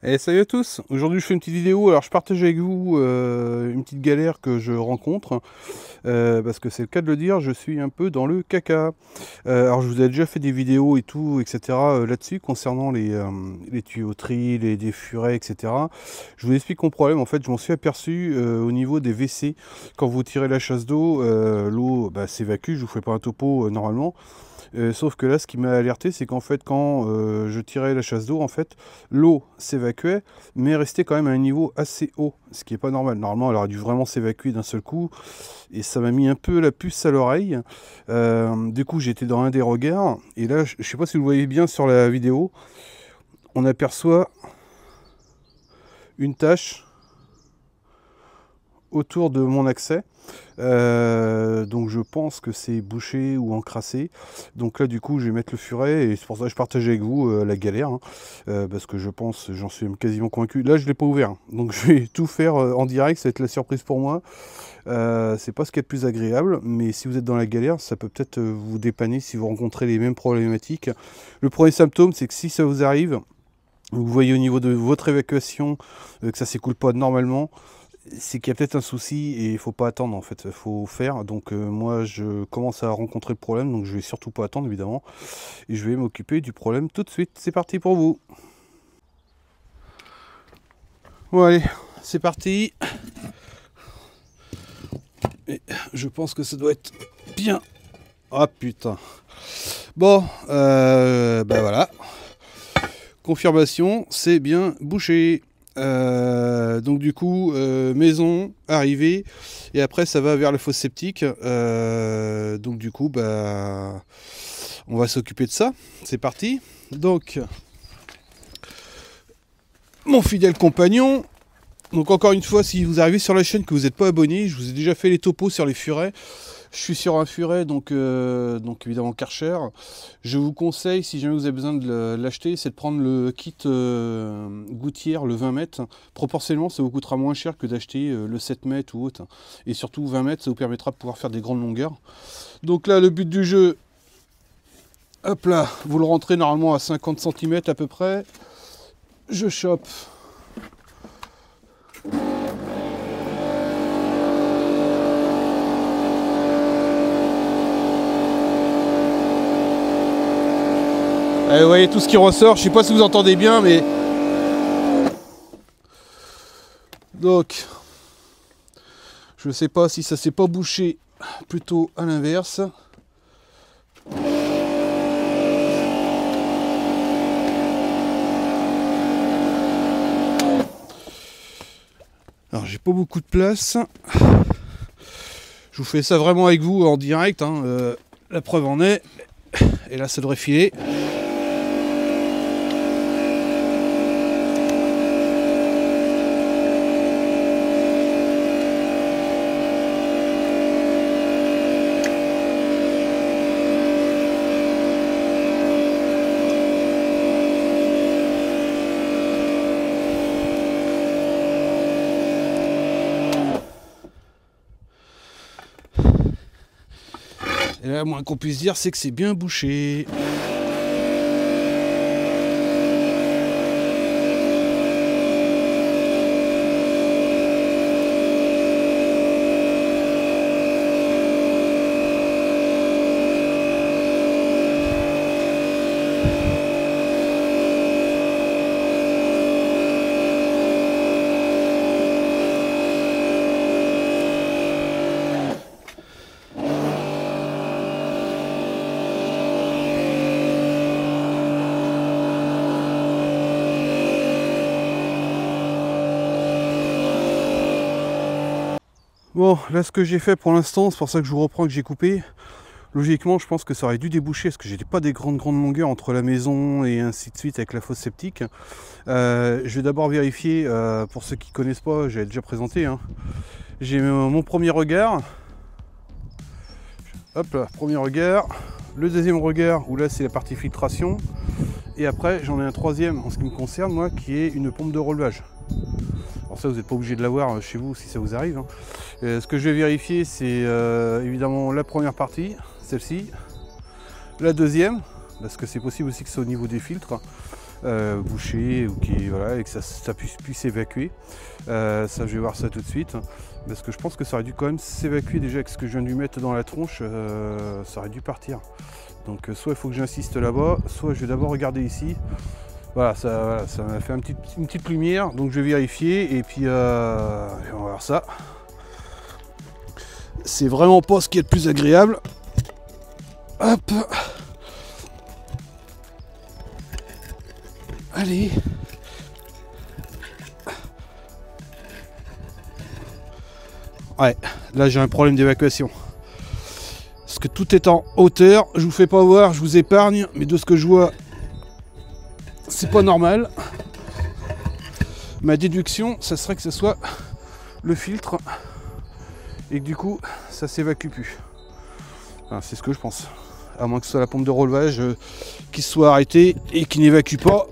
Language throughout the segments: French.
Et salut à tous, aujourd'hui je fais une petite vidéo, alors je partage avec vous une petite galère que je rencontre, parce que c'est le cas de le dire, je suis un peu dans le caca. Alors je vous ai déjà fait des vidéos et tout, etc. Là-dessus, concernant les tuyauteries, des furets, etc. Je vous explique mon problème, en fait je m'en suis aperçu au niveau des WC, quand vous tirez la chasse d'eau, l'eau s'évacue, je vous fais pas un topo normalement. Sauf que là, ce qui m'a alerté, c'est qu'en fait, quand je tirais la chasse d'eau, en fait, l'eau s'évacuait, mais restait quand même à un niveau assez haut, ce qui n'est pas normal. Normalement, elle aurait dû vraiment s'évacuer d'un seul coup, et ça m'a mis un peu la puce à l'oreille. Du coup, j'étais dans un des regards, et là, je ne sais pas si vous voyez bien sur la vidéo, on aperçoit une tache autour de mon accès. Donc je pense que c'est bouché ou encrassé. Donc là du coup je vais mettre le furet et c'est pour ça que je partage avec vous la galère, hein. Parce que je pense, j'en suis même quasiment convaincu. Là je ne l'ai pas ouvert, hein. Donc je vais tout faire en direct, ça va être la surprise pour moi. C'est pas ce qui est le plus agréable, mais si vous êtes dans la galère, ça peut peut-être vous dépanner si vous rencontrez les mêmes problématiques. Le premier symptôme, c'est que si ça vous arrive, vous voyez au niveau de votre évacuation que ça s'écoule pas normalement, c'est qu'il y a peut-être un souci et il faut pas attendre, en fait, il faut faire. Donc moi je commence à rencontrer le problème, donc je vais surtout pas attendre évidemment, et je vais m'occuper du problème tout de suite. C'est parti pour vous. Bon allez, c'est parti. Et je pense que ça doit être bien. Ah putain. Bon, voilà. Confirmation, c'est bien bouché. Donc du coup, maison, arrivée, et après ça va vers la fosse septique. Donc du coup, on va s'occuper de ça. C'est parti. Donc, mon fidèle compagnon. Donc encore une fois, si vous arrivez sur la chaîne que vous n'êtes pas abonné, je vous ai déjà fait les topos sur les furets. Je suis sur un furet, donc évidemment Karcher. Je vous conseille, si jamais vous avez besoin de l'acheter, c'est de prendre le kit gouttière, le 20 mètres. Proportionnellement, ça vous coûtera moins cher que d'acheter le 7 mètres ou autre. Et surtout, 20 mètres, ça vous permettra de pouvoir faire des grandes longueurs. Donc là, le but du jeu, hop là, vous le rentrez normalement à 50 cm à peu près. Je chope. Vous voyez tout ce qui ressort, je sais pas si vous entendez bien, mais donc je sais pas si ça s'est pas bouché, plutôt à l'inverse. Alors j'ai pas beaucoup de place. Je vous fais ça vraiment avec vous en direct, hein. La preuve en est. Et là ça devrait filer. Et là, moins qu'on puisse dire, c'est que c'est bien bouché. Bon, là ce que j'ai fait pour l'instant, c'est pour ça que je vous reprends que j'ai coupé. Logiquement, je pense que ça aurait dû déboucher, parce que j'ai pas des grandes longueurs entre la maison et ainsi de suite avec la fosse septique. Je vais d'abord vérifier, pour ceux qui connaissent pas, j'avais déjà présenté, hein. J'ai mon premier regard. Hop là, premier regard. Le deuxième regard, où là c'est la partie filtration. Et après, j'en ai un troisième en ce qui me concerne, moi, qui est une pompe de relevage. Alors ça, vous n'êtes pas obligé de l'avoir chez vous si ça vous arrive, hein. Ce que je vais vérifier, c'est évidemment la première partie, celle-ci. La deuxième, parce que c'est possible aussi que c'est au niveau des filtres. bouché, ou voilà, et que ça puisse évacuer. Ça, je vais voir ça tout de suite, parce que je pense que ça aurait dû quand même s'évacuer déjà avec ce que je viens de lui mettre dans la tronche. Ça aurait dûu partir. Donc soit il faut que j'insiste là-bas, soit je vais d'abord regarder ici. Voilà, ça m'a fait une petite lumière, donc je vais vérifier, et puis on va voir ça. C'est vraiment pas ce qui est le plus agréable. Hop. Allez. Ouais, là j'ai un problème d'évacuation. Parce que tout est en hauteur, je vous fais pas voir, je vous épargne, mais de ce que je vois, c'est pas normal. Ma déduction, ça serait que ce soit le filtre et que du coup, ça s'évacue plus. Enfin, c'est ce que je pense. À moins que ce soit la pompe de relevage qui soit arrêtée et qui n'évacue pas.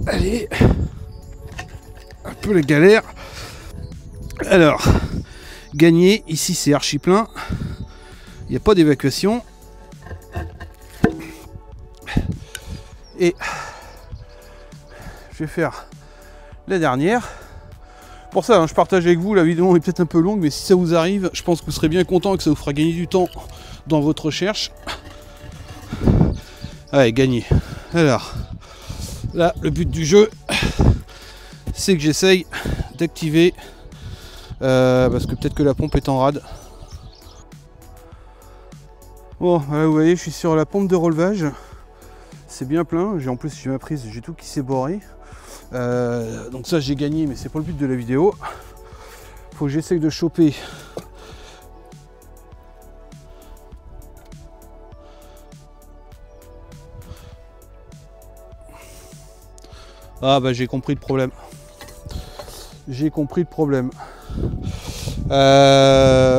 Allez, un peu la galère. Alors, gagné, ici c'est archi plein. Il n'y a pas d'évacuation. Et je vais faire la dernière. Pour ça, hein, je partage avec vous, la vidéo est peut-être un peu longue, mais si ça vous arrive, je pense que vous serez bien content et que ça vous fera gagner du temps dans votre recherche. Allez, gagné. Alors, là, le but du jeu, c'est que j'essaye d'activer, parce que peut-être que la pompe est en rade. Bon, voilà, vous voyez, je suis sur la pompe de relevage. C'est bien plein. En plus, j'ai ma prise, j'ai tout qui s'est borré. Donc ça, j'ai gagné, mais c'est pas le but de la vidéo. Faut que j'essaye de choper. Ah bah j'ai compris le problème. J'ai compris le problème.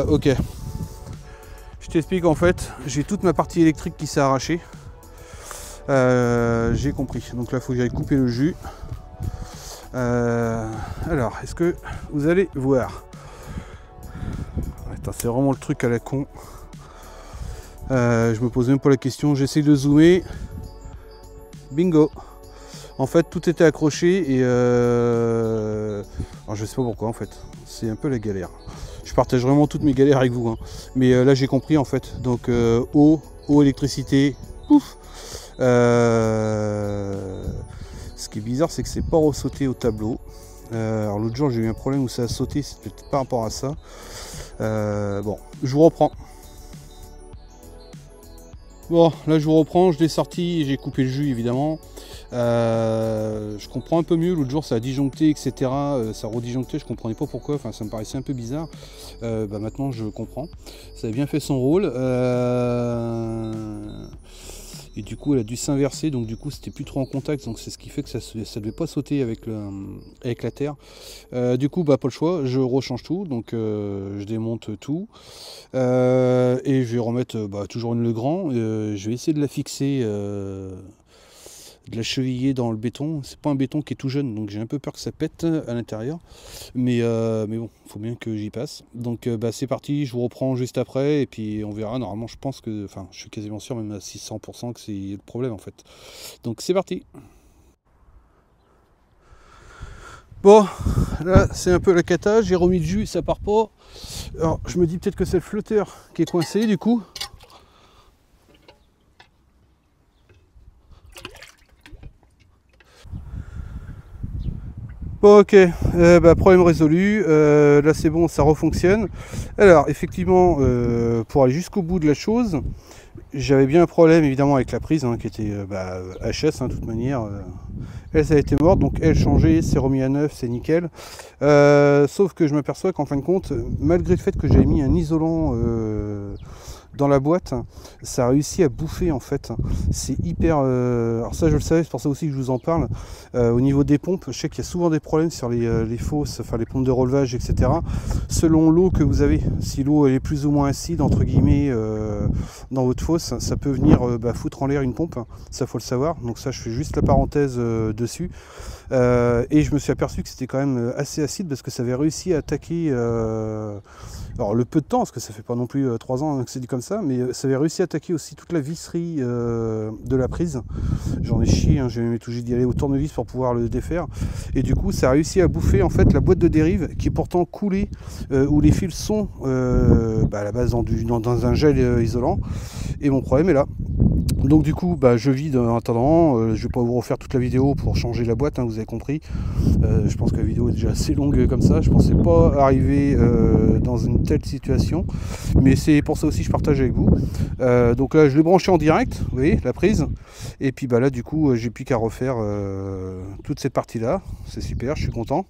Ok. Je t'explique, en fait, j'ai toute ma partie électrique qui s'est arrachée. J'ai compris. Donc là, il faut que j'aille couper le jus. Alors, est-ce que vous allez voir? C'est vraiment le truc à la con. Je me pose même pas la question. J'essaie de zoomer. Bingo. En fait, tout était accroché et alors, je sais pas pourquoi, en fait. C'est un peu la galère. Je partage vraiment toutes mes galères avec vous, hein. Mais là, j'ai compris, en fait. Donc, eau, électricité, pouf. Ce qui est bizarre, c'est que c'est pas ressauté au tableau. Alors l'autre jour, j'ai eu un problème où ça a sauté, c'est peut-être par rapport à ça. Bon, je vous reprends. Bon, là je vous reprends, je l'ai sorti, j'ai coupé le jus évidemment. Je comprends un peu mieux, l'autre jour ça a disjoncté, etc. Ça a redisjoncté, je comprenais pas pourquoi, enfin ça me paraissait un peu bizarre. Bah, maintenant je comprends. Ça a bien fait son rôle. Et du coup elle a dû s'inverser, donc du coup c'était plus trop en contact, donc c'est ce qui fait que ça ne devait pas sauter avec la terre. Du coup bah pas le choix, je rechange tout, donc je démonte tout et je vais remettre toujours une Legrand. Je vais essayer de la fixer, de la cheviller dans le béton. C'est pas un béton qui est tout jeune, donc j'ai un peu peur que ça pète à l'intérieur, mais bon, il faut bien que j'y passe. Donc c'est parti, je vous reprends juste après et puis on verra. Normalement je pense que, enfin je suis quasiment sûr, même à 600%, que c'est le problème en fait. Donc c'est parti. Bon, là c'est un peu la cata, j'ai remis le jus, ça part pas. Alors je me dis peut-être que c'est le flotteur qui est coincé du coup. Bon, ok, problème résolu. Là c'est bon, ça refonctionne. Alors effectivement, pour aller jusqu'au bout de la chose, j'avais bien un problème évidemment avec la prise, hein, qui était HS, hein, de toute manière. Elle, ça a été morte, donc elle changée, c'est remis à neuf, c'est nickel. Sauf que je m'aperçois qu'en fin de compte, malgré le fait que j'avais mis un isolant dans la boîte, ça a réussi à bouffer en fait. C'est hyper... alors ça je le savais, c'est pour ça aussi que je vous en parle. Au niveau des pompes, je sais qu'il y a souvent des problèmes sur les fosses, enfin les pompes de relevage, etc. Selon l'eau que vous avez, si l'eau est plus ou moins acide, entre guillemets, dans votre fosse, ça peut venir foutre en l'air une pompe, ça faut le savoir. Donc ça je fais juste la parenthèse dessus. Et je me suis aperçu que c'était quand même assez acide parce que ça avait réussi à attaquer, alors le peu de temps, parce que ça fait pas non plus 3 ans que c'est dit comme ça, mais ça avait réussi à attaquer aussi toute la visserie de la prise. J'en ai chié, hein, j'ai même été obligé d'y aller au tournevis pour pouvoir le défaire. Et du coup, ça a réussi à bouffer en fait la boîte de dérive qui est pourtant coulée, où les fils sont à la base dans un gel isolant. Et mon problème est là. Donc du coup, je vide en attendant. Je vais pas vous refaire toute la vidéo pour changer la boîte, hein, vous avez compris. Je pense que la vidéo est déjà assez longue comme ça. Je pensais pas arriver dans une telle situation, mais c'est pour ça aussi que je partage avec vous. Donc là, je l'ai branché en direct, vous voyez, la prise. Et puis là, du coup, j'ai plus qu'à refaire toute cette partie-là. C'est super, je suis content.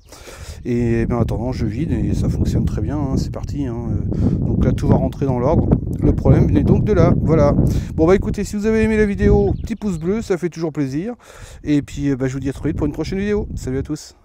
Et en attendant, je vide et ça fonctionne très bien. Hein, c'est parti. Hein. Donc là, tout va rentrer dans l'ordre. Le problème venait donc de là. Voilà. Bon, écoutez, si vous avez aimé la vidéo, petit pouce bleu, ça fait toujours plaisir. Et puis, je vous dis à très vite pour une prochaine vidéo. Salut à tous.